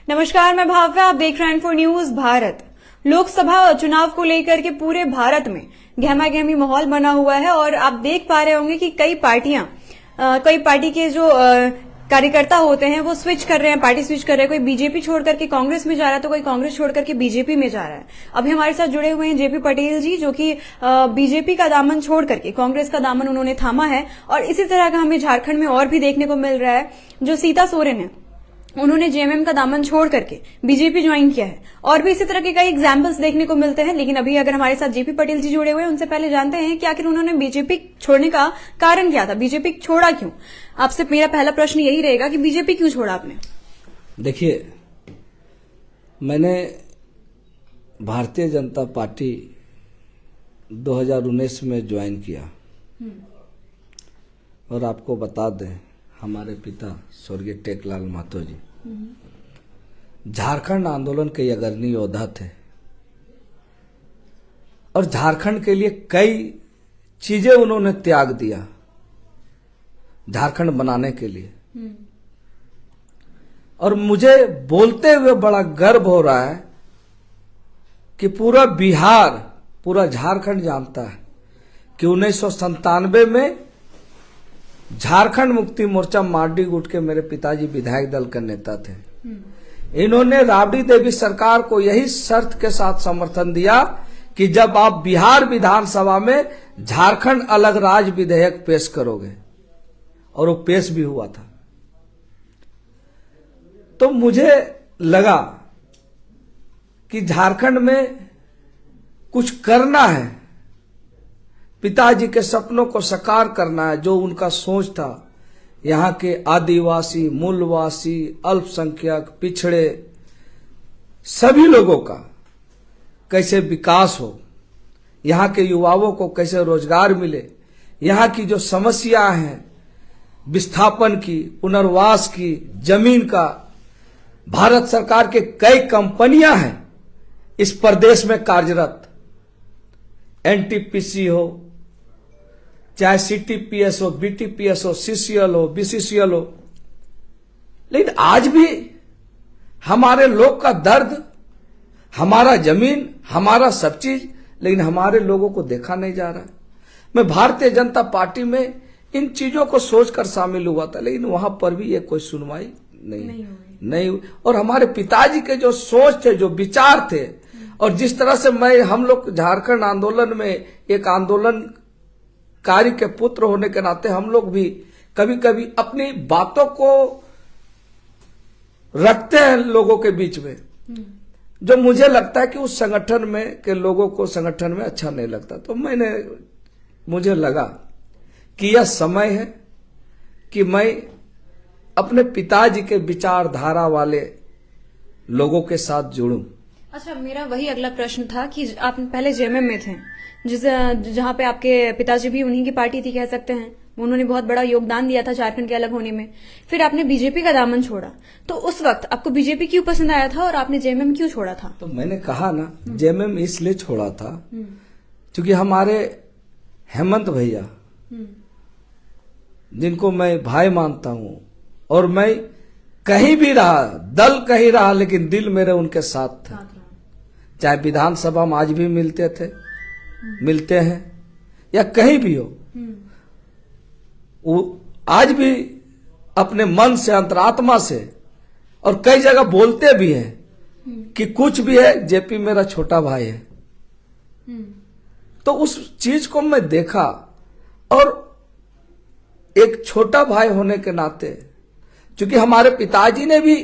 नमस्कार, मैं भाव्या। आप देख रहे हैं इन्फो न्यूज भारत। लोकसभा चुनाव को लेकर के पूरे भारत में गहमा-गहमी माहौल बना हुआ है और आप देख पा रहे होंगे कि कई पार्टी के जो कार्यकर्ता होते हैं वो स्विच कर रहे हैं, पार्टी स्विच कर रहे हैं। कोई बीजेपी छोड़ करके कांग्रेस में जा रहा है तो कोई कांग्रेस छोड़ करके बीजेपी में जा रहा है। अभी हमारे साथ जुड़े हुए हैं जेपी पटेल जी, जो कि बीजेपी का दामन छोड़ करके कांग्रेस का दामन उन्होंने थामा है। और इसी तरह का हमें झारखंड में और भी देखने को मिल रहा है। जो सीता सोरेन है, उन्होंने जेएमएम का दामन छोड़ करके बीजेपी ज्वाइन किया है। और भी इसी तरह के कई एग्जाम्पल्स देखने को मिलते हैं। लेकिन अभी अगर हमारे साथ जेपी पटेल जी जुड़े हुए हैं, उनसे पहले जानते हैं कि आखिर उन्होंने बीजेपी छोड़ने का कारण क्या था, बीजेपी छोड़ा क्यों। आपसे मेरा पहला प्रश्न यही रहेगा कि बीजेपी क्यों छोड़ा आपने। देखिए, मैंने भारतीय जनता पार्टी 2019 में ज्वाइन किया और आपको बता दें, हमारे पिता स्वर्गीय टेकलाल महतो जी झारखंड आंदोलन के अग्रणी योद्धा थे और झारखंड के लिए कई चीजें उन्होंने त्याग दिया झारखंड बनाने के लिए। और मुझे बोलते हुए बड़ा गर्व हो रहा है कि पूरा बिहार, पूरा झारखंड जानता है कि 1997 में झारखंड मुक्ति मोर्चा मार्डी गुट के मेरे पिताजी विधायक दल के नेता थे। इन्होंने राबड़ी देवी सरकार को यही शर्त के साथ समर्थन दिया कि जब आप बिहार विधानसभा में झारखंड अलग राज्य विधेयक पेश करोगे, और वो पेश भी हुआ था। तो मुझे लगा कि झारखंड में कुछ करना है, पिताजी के सपनों को साकार करना है। जो उनका सोच था, यहाँ के आदिवासी, मूलवासी, अल्पसंख्यक, पिछड़े सभी लोगों का कैसे विकास हो, यहाँ के युवाओं को कैसे रोजगार मिले, यहाँ की जो समस्या है विस्थापन की, पुनर्वास की, जमीन का, भारत सरकार के कई कंपनियां हैं इस प्रदेश में कार्यरत, एनटीपीसी हो, चाहे सीटीपीएस हो, बीटीपीएस हो, सीसीएल हो, बीसीसीएल हो, लेकिन आज भी हमारे लोग का दर्द, हमारा जमीन, हमारा सब चीज, लेकिन हमारे लोगों को देखा नहीं जा रहा है। मैं भारतीय जनता पार्टी में इन चीजों को सोचकर शामिल हुआ था, लेकिन वहां पर भी ये कोई सुनवाई नहीं हुई। और हमारे पिताजी के जो सोच थे, जो विचार थे, और जिस तरह से हम लोग झारखंड आंदोलन में एक आंदोलनकारी के पुत्र होने के नाते हम लोग भी कभी कभी अपनी बातों को रखते हैं लोगों के बीच में, जो मुझे लगता है कि उस संगठन में के लोगों को संगठन में अच्छा नहीं लगता। तो मुझे लगा कि यह समय है कि मैं अपने पिताजी के विचारधारा वाले लोगों के साथ जुड़ूं। अच्छा, मेरा वही अगला प्रश्न था कि आप पहले जेएमएम में थे, जहां पे आपके पिताजी भी, उन्हीं की पार्टी थी कह सकते हैं। उन्होंने बहुत बड़ा योगदान दिया था झारखंड के अलग होने में। फिर आपने बीजेपी का दामन छोड़ा, तो उस वक्त आपको बीजेपी क्यों पसंद आया था और आपने जेएमएम क्यों छोड़ा था। तो मैंने कहा ना, जेएमएम इसलिए छोड़ा था क्योंकि हमारे हेमंत भैया, जिनको मैं भाई मानता हूं, और मैं कहीं भी रहा, दल कहीं रहा, लेकिन दिल मेरे उनके साथ था। चाहे विधानसभा में आज भी मिलते थे, मिलते हैं, या कहीं भी हो, वो आज भी अपने मन से, अंतरात्मा से, और कई जगह बोलते भी हैं कि कुछ भी है, जेपी मेरा छोटा भाई है। तो उस चीज को मैं देखा, और एक छोटा भाई होने के नाते, क्योंकि हमारे पिताजी ने भी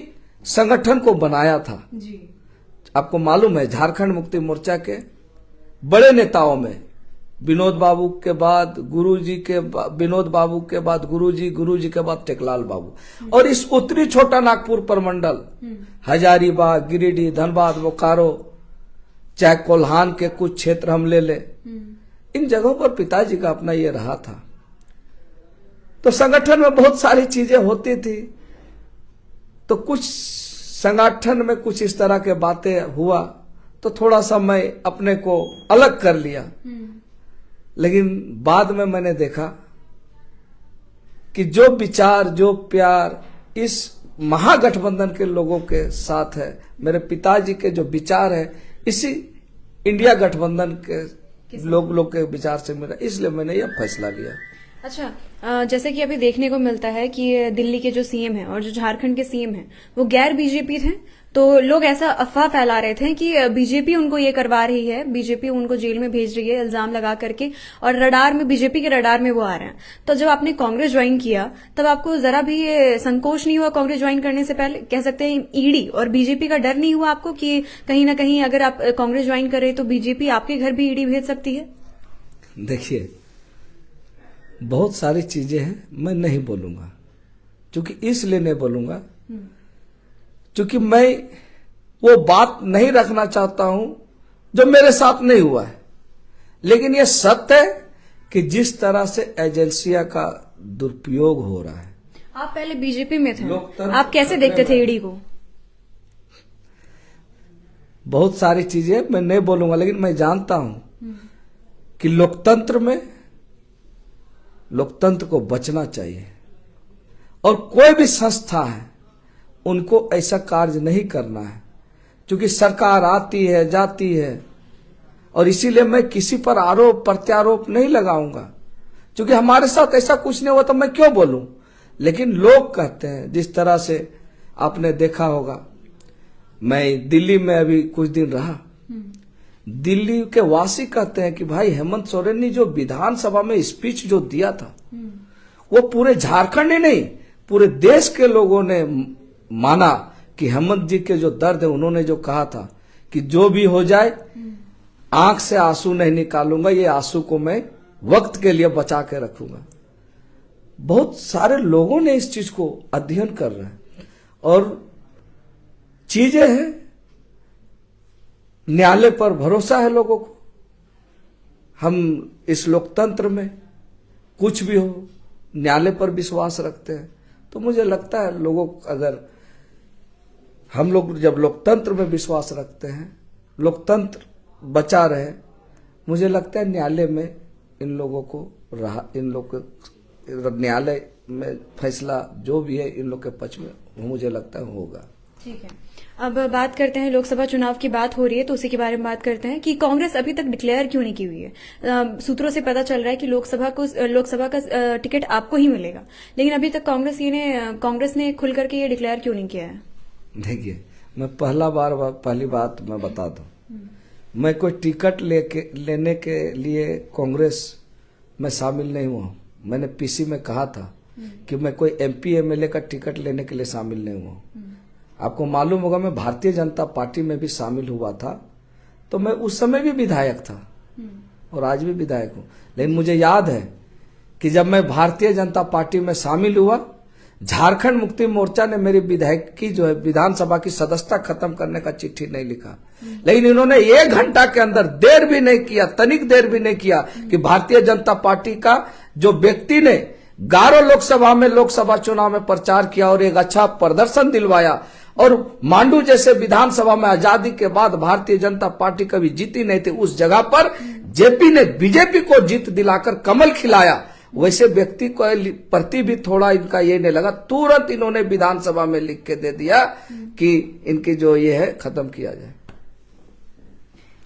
संगठन को बनाया था जी। आपको मालूम है, झारखंड मुक्ति मोर्चा के बड़े नेताओं में विनोद बाबू के बाद गुरुजी के, विनोद बाबू के बाद गुरुजी, गुरुजी के बाद टेकलाल बाबू, और इस उत्तरी छोटा नागपुर प्रमंडल, हजारीबाग, गिरिडीह, धनबाद, बोकारो, चाहे कोल्हान के कुछ क्षेत्र हम ले ले, इन जगहों पर पिताजी का अपना ये रहा था। तो संगठन में बहुत सारी चीजें होती थी, तो कुछ संगठन में कुछ इस तरह के बातें हुआ, तो थोड़ा सा मैं अपने को अलग कर लिया। लेकिन बाद में मैंने देखा कि जो विचार, जो प्यार इस महागठबंधन के लोगों के साथ है। मेरे पिताजी के जो विचार है इसी इंडिया गठबंधन के लोग के विचार से मेरा, इसलिए मैंने यह फैसला लिया। अच्छा, जैसे कि अभी देखने को मिलता है कि दिल्ली के जो सीएम हैं और जो झारखंड के सीएम हैं वो गैर बीजेपी थे, तो लोग ऐसा अफवाह फैला रहे थे कि बीजेपी उनको ये करवा रही है, बीजेपी उनको जेल में भेज रही है इल्जाम लगा करके, और रडार में, बीजेपी के रडार में वो आ रहे हैं। तो जब आपने कांग्रेस ज्वाइन किया तब आपको जरा भी ये संकोच नहीं हुआ कांग्रेस ज्वाइन करने से पहले? कह सकते हैं ईडी और बीजेपी का डर नहीं हुआ आपको कि कहीं ना कहीं अगर आप कांग्रेस ज्वाइन करें तो बीजेपी आपके घर भी ईडी भेज सकती है? देखिए, बहुत सारी चीजें हैं, मैं नहीं बोलूंगा, क्योंकि इसलिए नहीं बोलूंगा क्योंकि मैं वो बात नहीं रखना चाहता हूं जो मेरे साथ नहीं हुआ है। लेकिन यह सत्य है कि जिस तरह से एजेंसियां का दुरुपयोग हो रहा है। आप पहले बीजेपी में थे, आप कैसे देखते थे ईडी को? बहुत सारी चीजें मैं नहीं बोलूंगा, लेकिन मैं जानता हूं कि लोकतंत्र में लोकतंत्र को बचना चाहिए, और कोई भी संस्था है उनको ऐसा कार्य नहीं करना है, क्योंकि सरकार आती है जाती है, और इसीलिए मैं किसी पर आरोप प्रत्यारोप नहीं लगाऊंगा, क्योंकि हमारे साथ ऐसा कुछ नहीं हुआ तो मैं क्यों बोलूं। लेकिन लोग कहते हैं, जिस तरह से आपने देखा होगा, मैं दिल्ली में अभी कुछ दिन रहा, दिल्ली के वासी कहते हैं कि भाई हेमंत सोरेन ने जो विधानसभा में स्पीच जो दिया था वो पूरे झारखंड ही नहीं पूरे देश के लोगों ने माना कि हेमंत जी के जो दर्द है, उन्होंने जो कहा था कि जो भी हो जाए आंख से आंसू नहीं निकालूंगा, ये आंसू को मैं वक्त के लिए बचा के रखूंगा। बहुत सारे लोगों ने इस चीज को अध्ययन कर रहे हैं, और चीजें हैं, न्यायालय पर भरोसा है लोगों को। हम इस लोकतंत्र में कुछ भी हो न्यायालय पर विश्वास रखते हैं, तो मुझे लगता है लोगों, अगर हम लोग जब लोकतंत्र में विश्वास रखते हैं, लोकतंत्र बचा रहे, मुझे लगता है न्यायालय में इन लोगों को इन लोग के न्यायालय में फैसला जो भी है इन लोग के पक्ष में मुझे लगता है होगा। ठीक है, अब बात करते हैं, लोकसभा चुनाव की बात हो रही है तो उसी के बारे में बात करते हैं कि कांग्रेस अभी तक डिक्लेयर क्यों नहीं की हुई है। सूत्रों से पता चल रहा है कि लोकसभा का टिकट आपको ही मिलेगा, लेकिन अभी तक कांग्रेस ने खुल करके ये डिक्लेयर क्यों नहीं किया है? देखिए, मैं पहली बात मैं बता दूं, मैं कोई टिकट लेने के लिए कांग्रेस में शामिल नहीं हुआ। मैंने पीसी में कहा था कि मैं कोई एमपी एमएलए का टिकट लेने के लिए शामिल नहीं हुआ। आपको मालूम होगा, मैं भारतीय जनता पार्टी में भी शामिल हुआ था, तो मैं उस समय भी विधायक था और आज भी विधायक हूं। लेकिन मुझे याद है कि जब मैं भारतीय जनता पार्टी में शामिल हुआ, झारखंड मुक्ति मोर्चा ने मेरी विधायक की जो है विधानसभा की सदस्यता खत्म करने का चिट्ठी नहीं लिखा, लेकिन इन्होंने 1 घंटा के अंदर देर भी नहीं किया, तनिक देर भी नहीं किया कि भारतीय जनता पार्टी का जो व्यक्ति ने गारो लोकसभा में लोकसभा चुनाव में प्रचार किया और एक अच्छा प्रदर्शन दिलवाया, और मांडू जैसे विधानसभा में आजादी के बाद भारतीय जनता पार्टी कभी जीती नहीं थी, उस जगह पर जेपी ने बीजेपी को जीत दिलाकर कमल खिलाया, वैसे व्यक्ति को प्रति भी थोड़ा इनका ये नहीं लगा, तुरंत इन्होंने विधानसभा में लिख के दे दिया कि इनकी जो ये है खत्म किया जाए।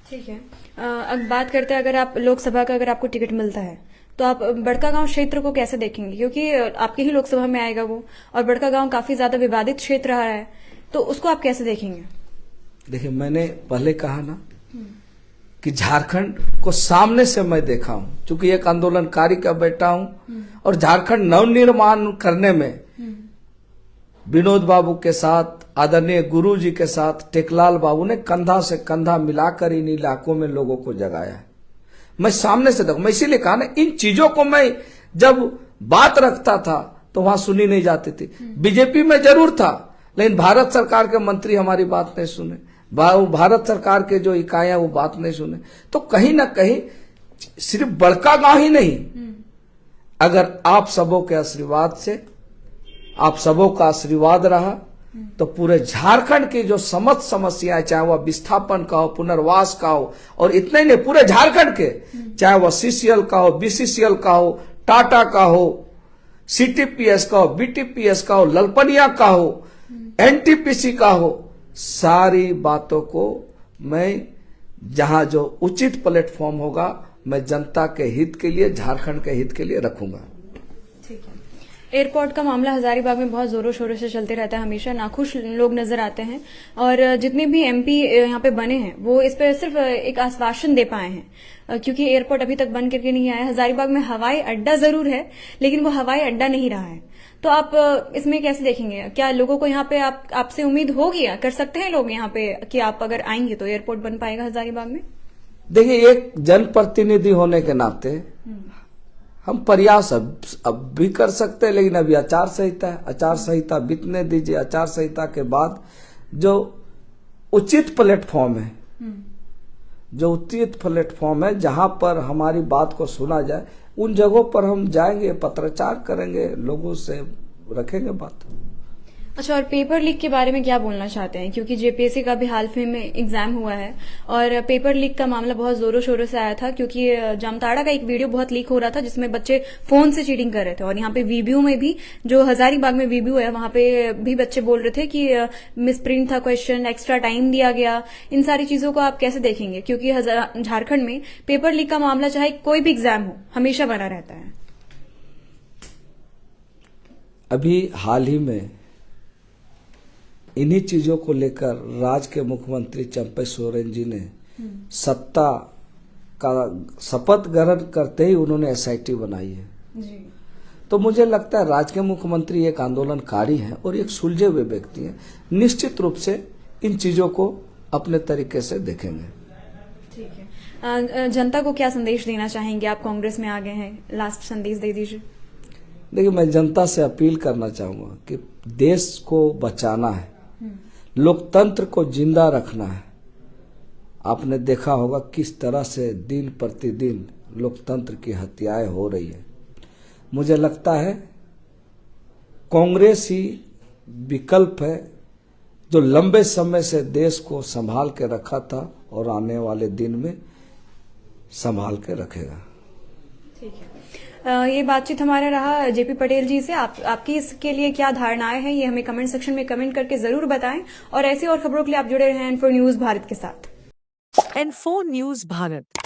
ठीक है, अब बात करते हैं, अगर आप लोकसभा का अगर आपको टिकट मिलता है तो आप बड़कागांव क्षेत्र को कैसे देखेंगे? क्योंकि आपके ही लोकसभा में आएगा वो, और बड़कागांव काफी ज्यादा विवादित क्षेत्र रहा है, तो उसको आप कैसे देखेंगे? देखिए, मैंने पहले कहा ना कि झारखंड को सामने से मैं देखा हूं, क्योंकि एक आंदोलनकारी का बेटा हूं, और झारखंड नवनिर्माण करने में विनोद बाबू के साथ, आदरणीय गुरु जी के साथ टेकलाल बाबू ने कंधा से कंधा मिलाकर इन इलाकों में लोगों को जगाया। मैं सामने से देखूं, मैं इसीलिए कहा ना, इन चीजों को मैं जब बात रखता था तो वहां सुनी नहीं जाती थी। बीजेपी में जरूर था, लेकिन भारत सरकार के मंत्री हमारी बात नहीं सुने, भारत सरकार के जो इकाइयां वो बात नहीं सुने, तो कहीं ना कहीं सिर्फ बड़कागांव ही नहीं, अगर आप सबों के आशीर्वाद से, आप सबों का आशीर्वाद रहा तो पूरे झारखंड की जो समस्त समस्याएं, चाहे वह विस्थापन का हो, पुनर्वास का हो, और इतने ही नहीं पूरे झारखंड के, चाहे वह सीसीएल का हो, बीसीसीएल का हो, टाटा का हो, सीटीपीएस का हो, बीटीपीएस का हो, ललपनिया का हो, एनटीपीसी का हो, सारी बातों को मैं जहां जो उचित प्लेटफॉर्म होगा मैं जनता के हित के लिए, झारखंड के हित के लिए रखूंगा। ठीक है। एयरपोर्ट का मामला हजारीबाग में बहुत जोरों शोरों से चलते रहता है, हमेशा नाखुश लोग नजर आते हैं और जितने भी एमपी यहाँ पे बने हैं वो इस पर सिर्फ एक आश्वासन दे पाए हैं, क्योंकि एयरपोर्ट अभी तक बन करके नहीं आया। हजारीबाग में हवाई अड्डा जरूर है लेकिन वो हवाई अड्डा नहीं रहा है। तो आप इसमें कैसे देखेंगे? क्या लोगों को यहाँ पे आपसे उम्मीद होगी, कर सकते हैं लोग यहाँ पे कि आप अगर आएंगे तो एयरपोर्ट बन पाएगा हजारीबाग में? देखिए, एक जनप्रतिनिधि होने के नाते हम प्रयास अब भी कर सकते हैं, लेकिन अभी आचार संहिता बीतने दीजिए। आचार संहिता के बाद जो उचित प्लेटफॉर्म है, जहां पर हमारी बात को सुना जाए, उन जगहों पर हम जाएंगे, पत्राचार करेंगे, लोगों से रखेंगे बात। अच्छा, और पेपर लीक के बारे में क्या बोलना चाहते हैं? क्योंकि जेपीएससी का भी हाल में एग्जाम हुआ है और पेपर लीक का मामला बहुत जोरों शोरों से आया था, क्योंकि जामताड़ा का एक वीडियो बहुत लीक हो रहा था जिसमें बच्चे फोन से चीटिंग कर रहे थे। और यहाँ पे वीबीयू में भी, जो हजारीबाग में वीबीयू है, वहां पे भी बच्चे बोल रहे थे कि मिसप्रिंट था क्वेश्चन, एक्स्ट्रा टाइम दिया गया। इन सारी चीजों को आप कैसे देखेंगे? क्योंकि झारखंड में पेपर लीक का मामला चाहे कोई भी एग्जाम हो हमेशा बना रहता है। अभी हाल ही में इन्हीं चीजों को लेकर राज्य के मुख्यमंत्री चंपई सोरेन जी ने सत्ता का शपथ ग्रहण करते ही उन्होंने एसआईटी बनाई है जी। तो मुझे लगता है राज्य के मुख्यमंत्री एक आंदोलनकारी हैं और एक सुलझे हुए व्यक्ति हैं, निश्चित रूप से इन चीजों को अपने तरीके से देखेंगे। ठीक है। जनता को क्या संदेश देना चाहेंगे? आप कांग्रेस में आ गए हैं, लास्ट संदेश दे दीजिए। देखिए, मैं जनता से अपील करना चाहूंगा कि देश को बचाना है, लोकतंत्र को जिंदा रखना है। आपने देखा होगा किस तरह से दिन प्रतिदिन लोकतंत्र की हत्याएं हो रही है। मुझे लगता है कांग्रेस ही विकल्प है जो लंबे समय से देश को संभाल के रखा था और आने वाले दिन में संभाल के रखेगा। ठीक है। ये बातचीत हमारा रहा जेपी पटेल जी से। आपकी इसके लिए क्या धारणाएं हैं, ये हमें कमेंट सेक्शन में कमेंट करके जरूर बताएं और ऐसी और खबरों के लिए आप जुड़े रहें N4 न्यूज भारत के साथ। N4 news Bharat.